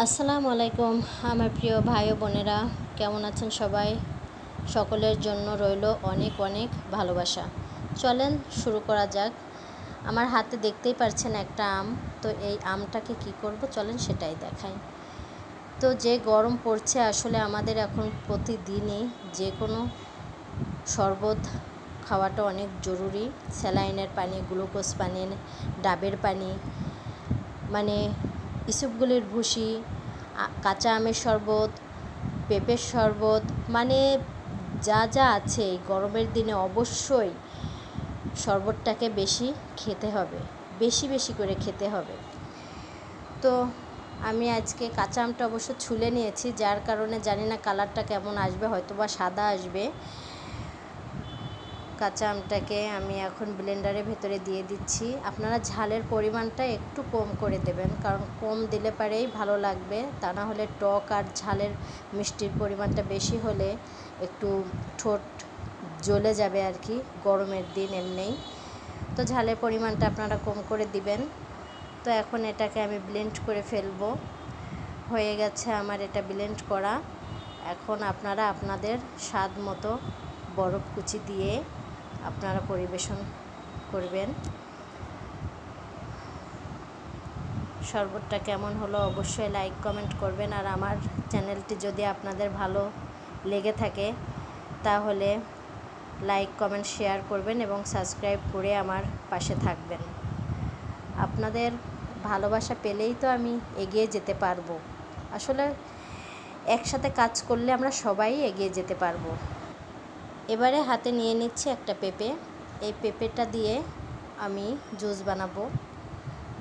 আসসালামু আলাইকুম আমার প্রিয় ভাই ও বোনেরা, কেমন আছেন সবাই? সকলের জন্য রইল অনেক অনেক ভালোবাসা। চলেন শুরু করা যাক। আমার হাতে দেখতেই পাচ্ছেন একটা আম। তো এই আমটাকে কি করব চলেন সেটাই দেখাই। তো যে গরম পড়ছে আসলে আমাদের এখন প্রতিদিনই যে কোনো শরবত খাওয়াটা অনেক জরুরি। স্যালাইনের পানি, গ্লুকোজ পানি, ডাবের পানি, মানে ইসবগুলির ভুসি, কাঁচা আমের শরবত, পেঁপের শরবত, মানে যা যা আছে এই গরমের দিনে অবশ্যই শরবতটাকে বেশি খেতে হবে, বেশি বেশি করে খেতে হবে। তো আমি আজকে কাঁচা আমটা অবশ্য ছুলে নিয়েছি, যার কারণে জানি না কালারটা কেমন আসবে, হয়তো বা সাদা আসবে। কাঁচা আমটাকে আমি এখন ব্লেন্ডারের ভেতরে দিয়ে দিচ্ছি। আপনারা ঝালের পরিমাণটা একটু কম করে দেবেন, কারণ কম দিলে পারেই ভালো লাগবে, তা না হলে টক আর ঝালের মিষ্টির পরিমাণটা বেশি হলে একটু ঠোঁট জ্বলে যাবে আর কি, গরমের দিন এমনিই। তো ঝালের পরিমাণটা আপনারা কম করে দিবেন। তো এখন এটাকে আমি ব্লেন্ড করে ফেলবো। হয়ে গেছে আমার এটা ব্লেন্ড করা। এখন আপনারা আপনাদের স্বাদ মতো বরফ কুচি দিয়ে আপনারা পরিবেশন করবেন। শরবতটা কেমন হলো অবশ্যই লাইক কমেন্ট করবেন, আর আমার চ্যানেলটি যদি আপনাদের ভালো লেগে থাকে তাহলে লাইক কমেন্ট শেয়ার করবেন এবং সাবস্ক্রাইব করে আমার পাশে থাকবেন। আপনাদের ভালোবাসা পেলেই তো আমি এগিয়ে যেতে পারবো। আসলে একসাথে কাজ করলে আমরা সবাই এগিয়ে যেতে পারবো। এবারে হাতে নিয়ে নিচ্ছি একটা পেঁপে। এই পেঁপেটা দিয়ে আমি জুস বানাবো।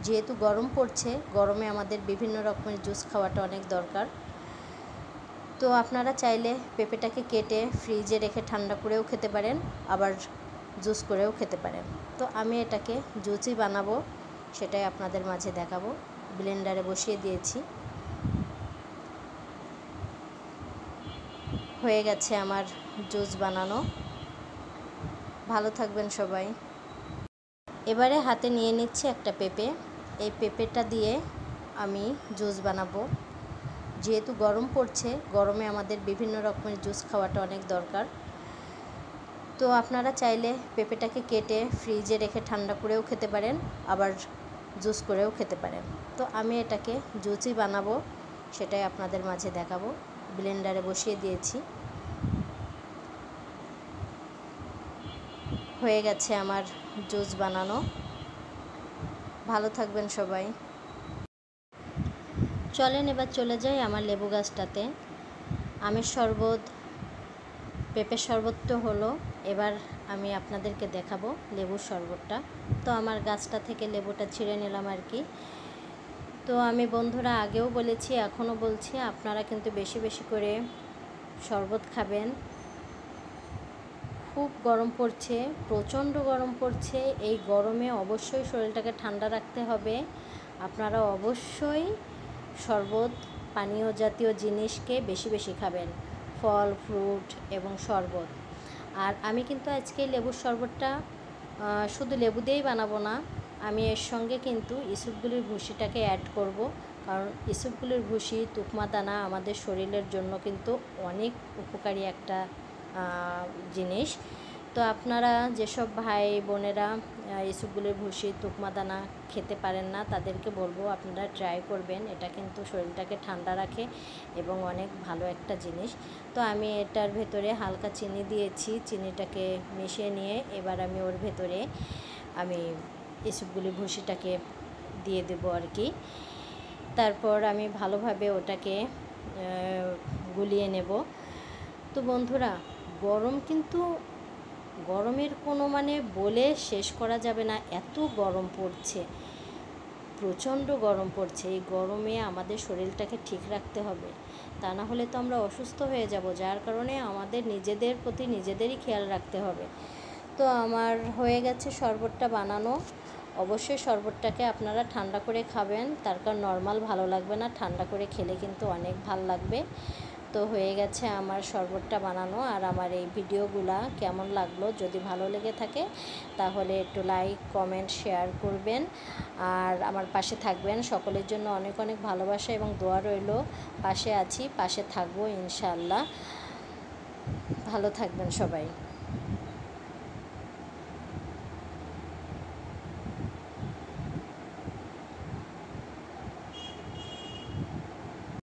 যেহেতু গরম পড়ছে, গরমে আমাদের বিভিন্ন রকমের জুস খাওয়াটা অনেক দরকার। তো আপনারা চাইলে পেঁপেটাকে কেটে ফ্রিজে রেখে ঠান্ডা করেও খেতে পারেন, আবার জুস করেও খেতে পারেন। তো আমি এটাকে জুসই বানাবো, সেটাই আপনাদের মাঝে দেখাবো। ব্লেন্ডারে বসিয়ে দিয়েছি। হয়ে গেছে আমার জুস বানানো। ভালো থাকবেন সবাই। এবারে হাতে নিয়ে নিচ্ছি একটা পেঁপে। এই পেঁপেটা দিয়ে আমি জুস বানাবো। যেহেতু গরম পড়ছে, গরমে আমাদের বিভিন্ন রকমের জুস খাওয়াটা অনেক দরকার। তো আপনারা চাইলে পেঁপেটাকে কেটে ফ্রিজে রেখে ঠান্ডা করেও খেতে পারেন, আবার জুস করেও খেতে পারেন। তো আমি এটাকে জুসই বানাবো, সেটাই আপনাদের মাঝে দেখাবো। ব্লেন্ডারে বসিয়ে দিয়েছি। হয়ে গেছে আমার জুস বানানো। ভালো থাকবেন সবাই। চলেন এবার চলে যাই আমার লেবু গাছটাতে। আমের শরবত, পেঁপের শরবত তো হলো, এবার আমি আপনাদেরকে দেখাবো লেবুর শরবতটা। তো আমার গাছটা থেকে লেবুটা ছিঁড়ে নিলাম আর কি। তো আমি বন্ধুরা আগেও বলেছি, এখনও বলছি, আপনারা কিন্তু বেশি বেশি করে শরবত খাবেন। খুব গরম পড়ছে, প্রচণ্ড গরম পড়ছে। এই গরমে অবশ্যই শরীরটাকে ঠান্ডা রাখতে হবে। আপনারা অবশ্যই শরবত, পানীয় জাতীয় জিনিসকে বেশি বেশি খাবেন, ফল, ফ্রুট এবং শরবত। আর আমি কিন্তু আজকে লেবুর শরবতটা শুধু লেবু দিয়েই বানাবো না, আমি এর সঙ্গে কিন্তু ইসবগুলির ভুসিটাকে অ্যাড করব, কারণ ইসবগুলির ভুসি, তুকমা দানা আমাদের শরীরের জন্য কিন্তু অনেক উপকারী একটা জিনিস। তো আপনারা যেসব ভাই বোনেরা ইসবগুলির ভুসি, তুকমা দানা খেতে পারেন না, তাদেরকে বলবো আপনারা ট্রাই করবেন। এটা কিন্তু শরীরটাকে ঠান্ডা রাখে এবং অনেক ভালো একটা জিনিস। তো আমি এটার ভেতরে হালকা চিনি দিয়েছি, চিনিটাকে মিশিয়ে নিয়ে এবার আমি ওর ভেতরে আমি ইসবগুলির ভুসিটাকে দিয়ে দেবো আর কি। তারপর আমি ভালোভাবে ওটাকে গুলিয়ে নেব। তো বন্ধুরা, গরম কিন্তু গরমের কোনো মানে বলে শেষ করা যাবে না, এত গরম পড়ছে, প্রচণ্ড গরম পড়ছে। এই গরমে আমাদের শরীরটাকে ঠিক রাখতে হবে, তা না হলে তো আমরা অসুস্থ হয়ে যাব, যার কারণে আমাদের নিজেদের প্রতি নিজেদেরই খেয়াল রাখতে হবে। তো আমার হয়ে গেছে শরবতটা বানানো। অবশ্যই শরবতটাকে আপনারা ঠান্ডা করে খাবেন, তার কারণ নর্মাল ভালো লাগবে না, ঠান্ডা করে খেলে কিন্তু অনেক ভালো লাগবে। তো হয়ে গেছে আমার শরবতটা বানানো। আর আমার এই ভিডিওগুলা কেমন লাগলো, যদি ভালো লেগে থাকে তাহলে একটু লাইক, কমেন্ট, শেয়ার করবেন আর আমার পাশে থাকবেন। সকলের জন্য অনেক অনেক ভালোবাসা এবং দোয়া রইল। পাশে আছি, পাশে থাকবো ইনশাআল্লাহ। ভালো থাকবেন সবাই।